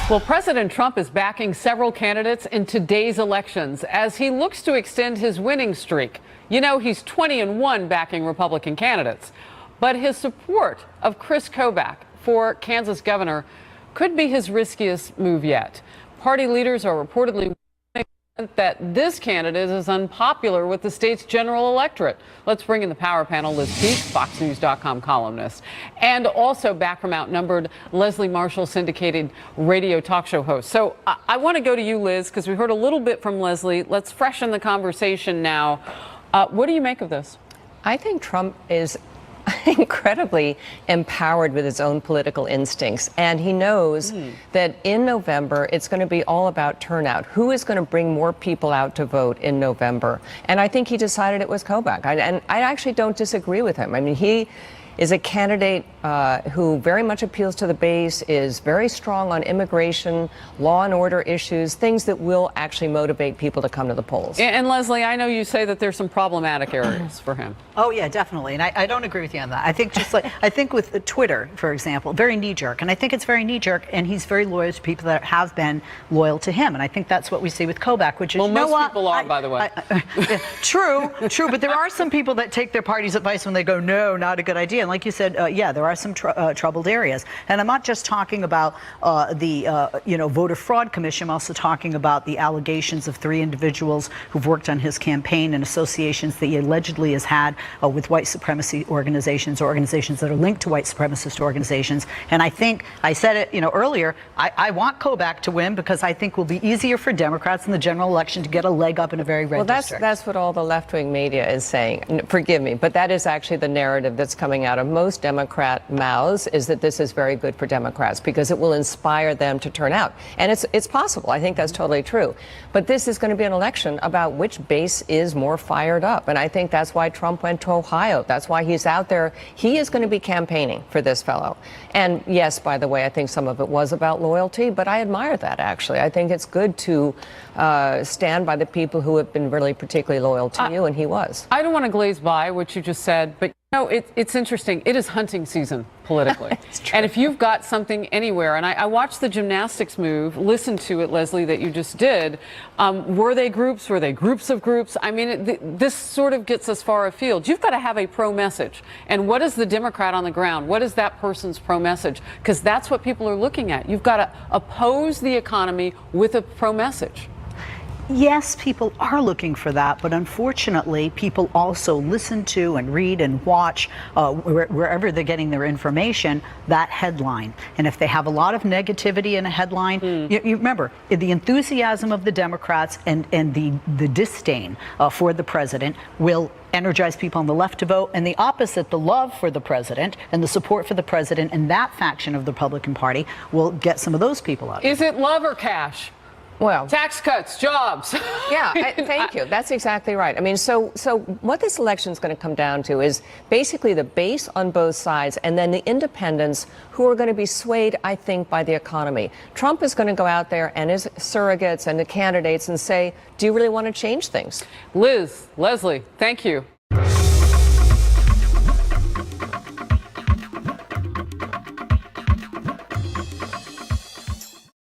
Well, President Trump is backing several candidates in today's elections as he looks to extend his winning streak. You know, he's 20-1 backing Republican candidates. But his support of Kris Kobach for Kansas governor could be his riskiest move yet. Party leaders are reportedly that this candidate is unpopular with the state's general electorate. Let's bring in the power panel, Liz Peek, FoxNews.com columnist, and also back from Outnumbered, Leslie Marshall, syndicated radio talk show host. So I want to go to you, Liz, because we heard a little bit from Leslie. Let's freshen the conversation now. What do you make of this? I think Trump is incredibly empowered with his own political instincts, and he knows that in November it's going to be all about turnout. Who is going to bring more people out to vote in November? And I think he decided it was Kobach. And I actually don't disagree with him. I mean, he is a candidate who very much appeals to the base, is very strong on immigration, law and order issues, things that will actually motivate people to come to the polls. And Leslie, I know you say that there's some problematic areas for him. Oh yeah, definitely. And I don't agree with you on that. I think I think with Twitter, for example, very knee-jerk. And I think it's very knee-jerk, and he's very loyal to people that have been loyal to him. And I think that's what we see with Kobach, which is, well, most people are, by the way. True, but there are some people that take their party's advice when they go, no, not a good idea. And like you said, yeah, there are some troubled areas. And I'm not just talking about the voter fraud commission. I'm also talking about the allegations of 3 individuals who've worked on his campaign and associations that he allegedly has had with white supremacy organizations or organizations that are linked to white supremacist organizations. And I think I said it, earlier. I want Kobach to win because I think it will be easier for Democrats in the general election to get a leg up in a very red district. Well, that's what all the left-wing media is saying. Forgive me, but that is actually the narrative that's coming out of most Democrat mouths, is that this is very good for Democrats because it will inspire them to turn out. And it's possible. I think that's totally true. But this is going to be an election about which base is more fired up. And I think that's why Trump went to Ohio. That's why he's out there. He is going to be campaigning for this fellow. And yes, by the way, I think some of it was about loyalty, but I admire that, actually. I think it's good to stand by the people who have been really particularly loyal to you, and he was. I don't want to glaze by what you just said, but it's interesting. It is hunting season politically. And if you've got something anywhere, and I watched the gymnastics move, listen to it, Leslie, that you just did. Were they groups? Were they groups of groups? I mean, this sort of gets us far afield. You've got to have a pro message. And what is the Democrat on the ground? What is that person's pro message? Because that's what people are looking at. You've got to oppose the economy with a pro message. Yes, people are looking for that, but unfortunately, people also listen to and read and watch wherever they're getting their information, that headline. And if they have a lot of negativity in a headline, you remember, the enthusiasm of the Democrats and the disdain for the president will energize people on the left to vote, and the opposite, the love for the president and the support for the president and that faction of the Republican Party will get some of those people out. Is it love or cash? Well, tax cuts, jobs. Yeah, thank you. That's exactly right. I mean, so what this election is going to come down to is basically the base on both sides and then the independents who are going to be swayed, I think, by the economy. Trump is going to go out there and his surrogates and the candidates and say, do you really want to change things? Liz, Leslie, thank you.